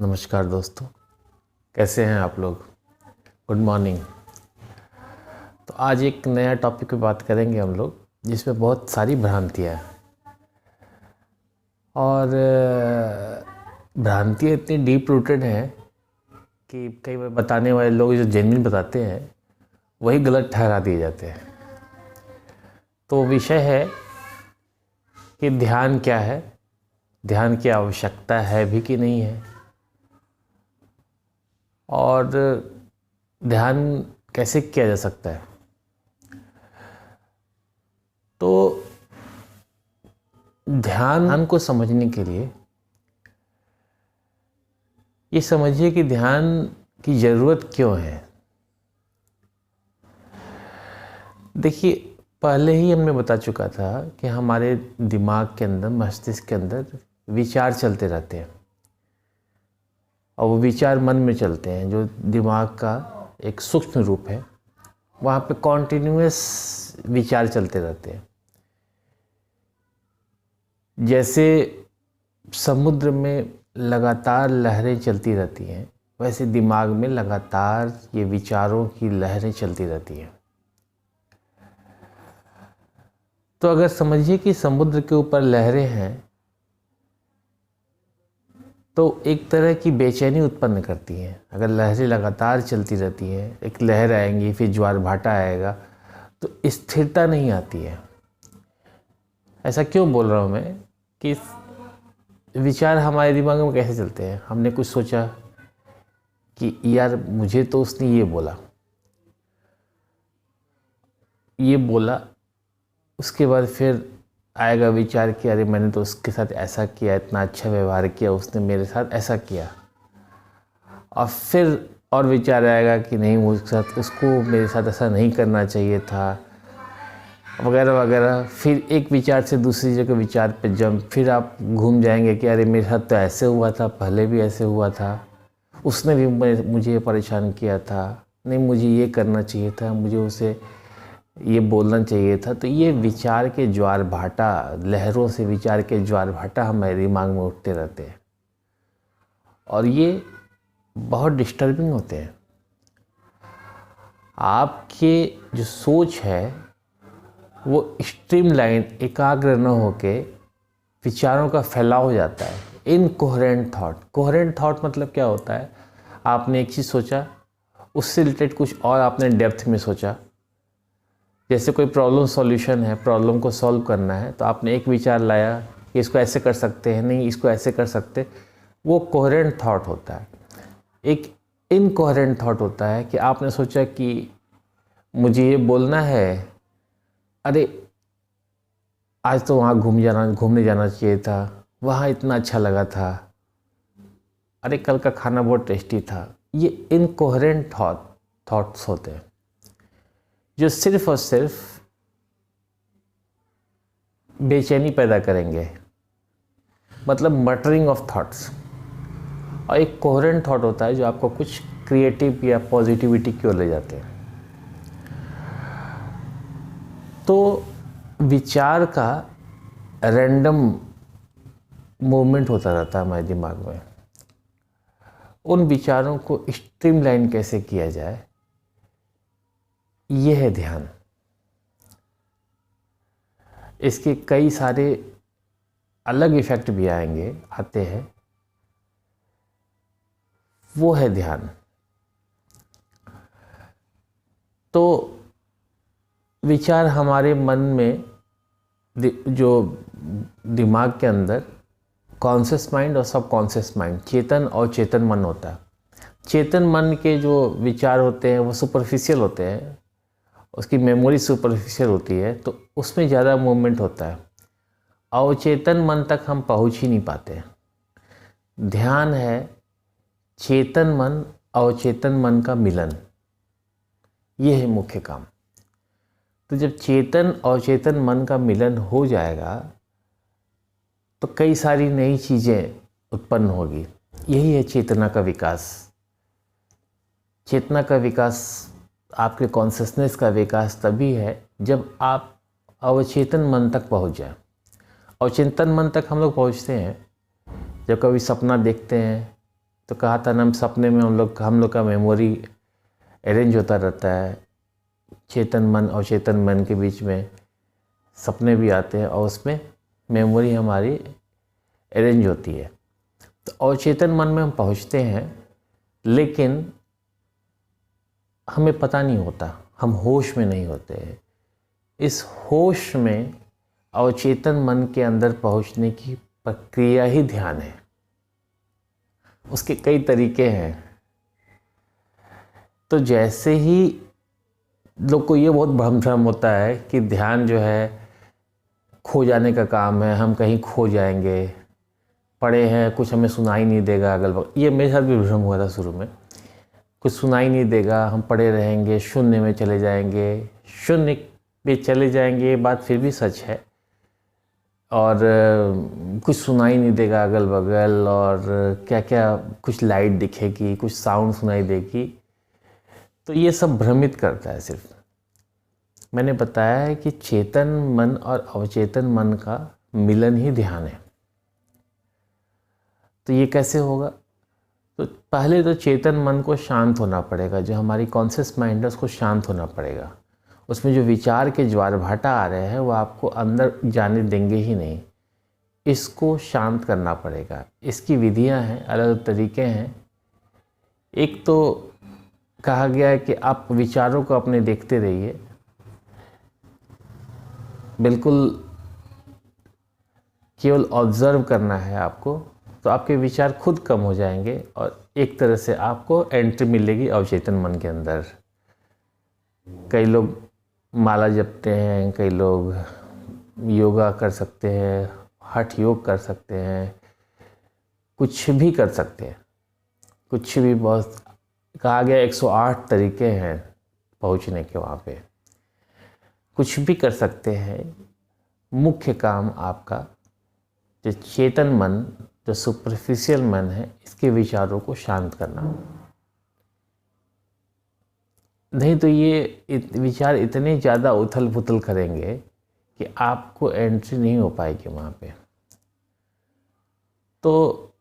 नमस्कार दोस्तों, कैसे हैं आप लोग। Good morning. तो आज एक नया टॉपिक पे बात करेंगे हम लोग, जिसमें बहुत सारी भ्रांतियाँ हैं और भ्रांतियाँ इतनी डीप रूटेड हैं कि कई बार बताने वाले लोग जो जेन्युइन बताते हैं वही गलत ठहरा दिए जाते हैं। तो विषय है कि ध्यान क्या है, ध्यान की आवश्यकता है भी कि नहीं है, और ध्यान कैसे किया जा सकता है। तो ध्यान को समझने के लिए ये समझिए कि ध्यान की ज़रूरत क्यों है। देखिए, पहले ही हमने बता चुका था कि हमारे दिमाग के अंदर, मस्तिष्क के अंदर विचार चलते रहते हैं और वो विचार मन में चलते हैं, जो दिमाग का एक सूक्ष्म रूप है। वहाँ पे कॉन्टिन्यूअस विचार चलते रहते हैं। जैसे समुद्र में लगातार लहरें चलती रहती हैं, वैसे दिमाग में लगातार ये विचारों की लहरें चलती रहती हैं। तो अगर समझिए कि समुद्र के ऊपर लहरें हैं तो एक तरह की बेचैनी उत्पन्न करती हैं। अगर लहरें लगातार चलती रहती हैं, एक लहर आएंगी फिर ज्वार भाटा आएगा, तो स्थिरता नहीं आती है। ऐसा क्यों बोल रहा हूँ मैं कि विचार हमारे दिमाग में कैसे चलते हैं। हमने कुछ सोचा कि यार मुझे तो उसने ये बोला, उसके बाद फिर आएगा विचार कि अरे मैंने तो उसके साथ ऐसा किया, इतना अच्छा व्यवहार किया, उसने मेरे साथ ऐसा किया। और फिर और विचार आएगा कि नहीं, उसको मेरे साथ ऐसा नहीं करना चाहिए था, वगैरह वगैरह। फिर एक विचार से दूसरी जगह विचार पे जंप, फिर आप घूम जाएंगे कि अरे मेरे साथ तो ऐसे हुआ था, पहले भी ऐसे हुआ था, उसने भी मुझे परेशान किया था, नहीं मुझे ये करना चाहिए था, मुझे उसे ये बोलना चाहिए था। तो ये विचार के ज्वार भाटा, लहरों से विचार के ज्वार भाटा हमारे दिमाग में उठते रहते हैं और ये बहुत डिस्टर्बिंग होते हैं। आपके जो सोच है वो स्ट्रीमलाइन, एकाग्र न होके विचारों का फैलाव हो जाता है। Incoherent thought. कोहेरेंट थॉट मतलब क्या होता है, आपने एक चीज़ सोचा, उससे रिलेटेड कुछ और आपने डेप्थ में सोचा। जैसे कोई प्रॉब्लम सॉल्यूशन है, प्रॉब्लम को सॉल्व करना है, तो आपने एक विचार लाया कि इसको ऐसे कर सकते हैं, नहीं इसको ऐसे कर सकते। वो कोहेरेंट थॉट होता है। एक इनकोहेरेंट थॉट होता है कि आपने सोचा कि मुझे ये बोलना है, अरे आज तो वहाँ घूमने जाना चाहिए था, वहाँ इतना अच्छा लगा था, अरे कल का खाना बहुत टेस्टी था। ये इनकोहेरेंट थॉट्स होते हैं जो सिर्फ और सिर्फ बेचैनी पैदा करेंगे, मतलब मटरिंग ऑफ थॉट्स। और एक कोहेरेंट थॉट होता है जो आपको कुछ क्रिएटिव या पॉजिटिविटी की ओर ले जाते हैं। तो विचार का रैंडम मूवमेंट होता रहता है हमारे दिमाग में। उन विचारों को स्ट्रीमलाइन कैसे किया जाए, ये है ध्यान। इसके कई सारे अलग इफ़ेक्ट भी आते हैं, वो है ध्यान। तो विचार हमारे मन में, जो दिमाग के अंदर कॉन्शियस माइंड और सबकॉन्शियस माइंड, चेतन और चेतन मन होता है। चेतन मन के जो विचार होते हैं वो सुपरफिशियल होते हैं, उसकी मेमोरी सुपरफिशियल होती है, तो उसमें ज़्यादा मूवमेंट होता है। अवचेतन मन तक हम पहुंच ही नहीं पाते। ध्यान है चेतन मन अवचेतन मन का मिलन, ये है मुख्य काम। तो जब चेतन और चेतन मन का मिलन हो जाएगा तो कई सारी नई चीज़ें उत्पन्न होगी। यही है चेतना का विकास। चेतना का विकास, आपके कॉन्शियसनेस का विकास तभी है जब आप अवचेतन मन तक पहुंच जाए। अवचेतन मन तक हम लोग पहुंचते हैं जब कभी सपना देखते हैं तो कहा था ना, हम सपने में हम लोग का मेमोरी अरेंज होता रहता है, चेतन मन और चेतन मन के बीच में सपने भी आते हैं और उसमें मेमोरी हमारी अरेंज होती है। तो अवचेतन मन में हम पहुंचते हैं, लेकिन हमें पता नहीं होता, हम होश में नहीं होते हैं। इस होश में अवचेतन मन के अंदर पहुंचने की प्रक्रिया ही ध्यान है। उसके कई तरीके हैं। तो जैसे ही लोग को ये बहुत भ्रम होता है कि ध्यान जो है खो जाने का काम है, हम कहीं खो जाएंगे, पढ़े हैं कुछ हमें सुनाई नहीं देगा अगल बगल। ये मेरे साथ भी भ्रम हुआ था शुरू में, कुछ सुनाई नहीं देगा, हम पड़े रहेंगे, शून्य में चले जाएंगे। शून्य पे चले जाएंगे ये बात फिर भी सच है, और कुछ सुनाई नहीं देगा अगल बगल, और क्या क्या कुछ लाइट दिखेगी, कुछ साउंड सुनाई देगी। तो ये सब भ्रमित करता है। सिर्फ मैंने बताया है कि चेतन मन और अवचेतन मन का मिलन ही ध्यान है। तो ये कैसे होगा? तो पहले तो चेतन मन को शांत होना पड़ेगा, जो हमारी कॉन्शियस माइंड है उसको शांत होना पड़ेगा। उसमें जो विचार के ज्वार भाटा आ रहे हैं वो आपको अंदर जाने देंगे ही नहीं, इसको शांत करना पड़ेगा। इसकी विधियां हैं, अलग अलग तरीके हैं। एक तो कहा गया है कि आप विचारों को अपने देखते रहिए, बिल्कुल केवल ऑब्जर्व करना है आपको, तो आपके विचार खुद कम हो जाएंगे और एक तरह से आपको एंट्री मिलेगी अवचेतन मन के अंदर। कई लोग माला जपते हैं, कई लोग योगा कर सकते हैं, हठ योग कर सकते हैं, कुछ भी कर सकते हैं, कुछ भी। बहुत कहा गया 108 तरीके हैं पहुंचने के वहाँ पे, कुछ भी कर सकते हैं। मुख्य काम आपका जो चेतन मन, जो सुपरफिशियल मन है, इसके विचारों को शांत करना। नहीं तो ये विचार इतने ज़्यादा उथल पुथल करेंगे कि आपको एंट्री नहीं हो पाएगी वहाँ पे। तो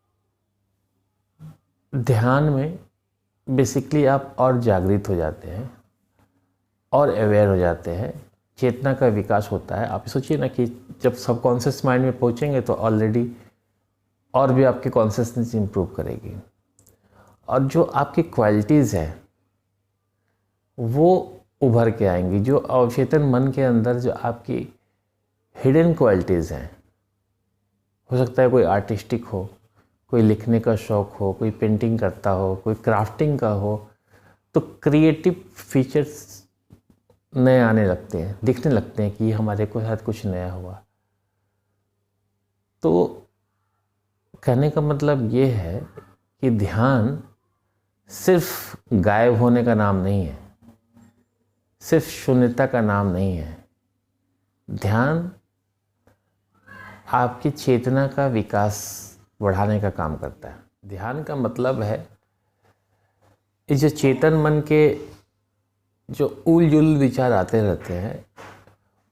ध्यान में बेसिकली आप और जागृत हो जाते हैं और अवेयर हो जाते हैं, चेतना का विकास होता है। आप सोचिए ना कि जब सबकॉन्शियस माइंड में पहुँचेंगे तो ऑलरेडी और भी आपकी कॉन्शियसनेस इंप्रूव करेगी, और जो आपकी क्वालिटीज़ हैं वो उभर के आएंगी। जो अवचेतन मन के अंदर जो आपकी हिडन क्वालिटीज़ हैं, हो सकता है कोई आर्टिस्टिक हो, कोई लिखने का शौक़ हो, कोई पेंटिंग करता हो, कोई क्राफ्टिंग का हो, तो क्रिएटिव फीचर्स नए आने लगते हैं, दिखने लगते हैं कि ये हमारे को साथ कुछ नया हुआ। तो कहने का मतलब ये है कि ध्यान सिर्फ गायब होने का नाम नहीं है, सिर्फ शून्यता का नाम नहीं है। ध्यान आपकी चेतना का विकास बढ़ाने का काम करता है। ध्यान का मतलब है इस जो चेतन मन के जो उल जुल विचार आते रहते हैं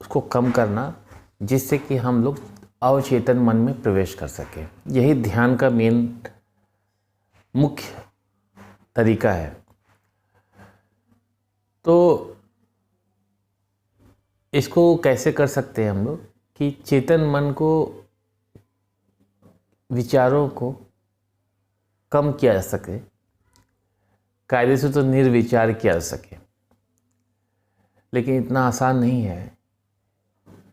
उसको कम करना, जिससे कि हम लोग अवचेतन मन में प्रवेश कर सकें। यही ध्यान का मेन मुख्य तरीका है। तो इसको कैसे कर सकते हैं हम लोग कि चेतन मन को, विचारों को कम किया जा सके, कायदे से तो निर्विचार किया जा सके, लेकिन इतना आसान नहीं है,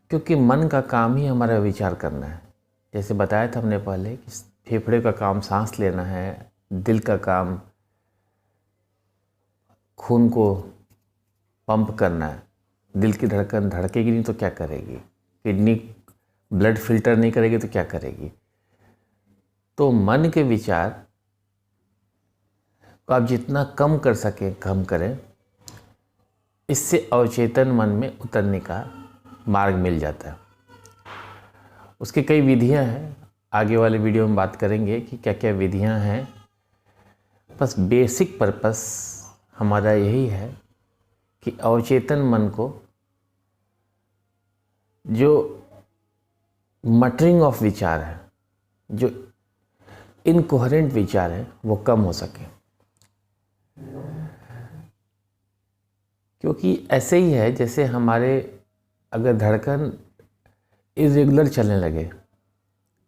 क्योंकि मन का काम ही हमारा विचार करना है। जैसे बताया था हमने पहले कि फेफड़े का काम सांस लेना है, दिल का काम खून को पंप करना है। दिल की धड़कन धड़केगी नहीं तो क्या करेगी, किडनी ब्लड फिल्टर नहीं करेगी तो क्या करेगी। तो मन के विचार को आप जितना कम कर सकें कम करें, इससे अवचेतन मन में उतरने का मार्ग मिल जाता है। उसकी कई विधियां हैं, आगे वाले वीडियो में बात करेंगे कि क्या क्या विधियां हैं। बस बेसिक पर्पस हमारा यही है कि अवचेतन मन को, जो मटरिंग ऑफ विचार है, जो इनकोहेरेंट विचार हैं वो कम हो सके। क्योंकि ऐसे ही है जैसे हमारे अगर धड़कन इरेगुलर चलने लगे,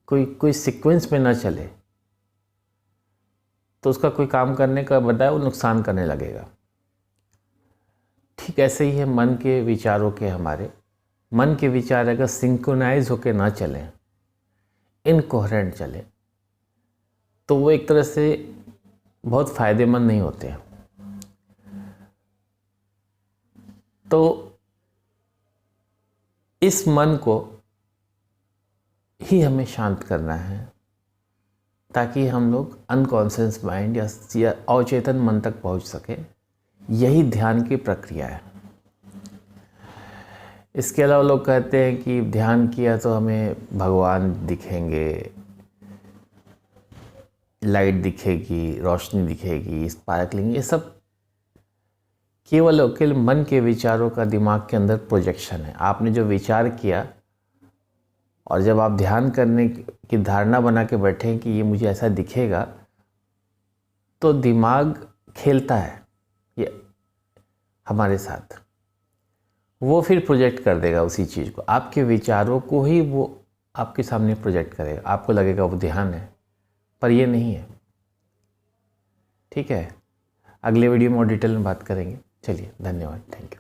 कोई सीक्वेंस में ना चले, तो उसका कोई काम करने का बजाय वो नुकसान करने लगेगा। ठीक ऐसे ही है मन के विचारों के। हमारे मन के विचार अगर सिंक्रोनाइज होकर ना चलें, इनकोहेरेंट चले, तो वो एक तरह से बहुत फ़ायदेमंद नहीं होते हैं। तो इस मन को ही हमें शांत करना है ताकि हम लोग अनकॉन्शियस माइंड या अवचेतन मन तक पहुंच सके। यही ध्यान की प्रक्रिया है। इसके अलावा लोग कहते हैं कि ध्यान किया तो हमें भगवान दिखेंगे, लाइट दिखेगी, रोशनी दिखेगी, स्पार्कलिंग, ये सब केवल और केवल मन के विचारों का दिमाग के अंदर प्रोजेक्शन है। आपने जो विचार किया और जब आप ध्यान करने की धारणा बना के बैठे कि ये मुझे ऐसा दिखेगा, तो दिमाग खेलता है ये हमारे साथ, वो फिर प्रोजेक्ट कर देगा उसी चीज़ को, आपके विचारों को ही वो आपके सामने प्रोजेक्ट करेगा। आपको लगेगा वो ध्यान है, पर ये नहीं है। ठीक है, अगले वीडियो में और डिटेल में बात करेंगे। चलिए, धन्यवाद, थैंक यू।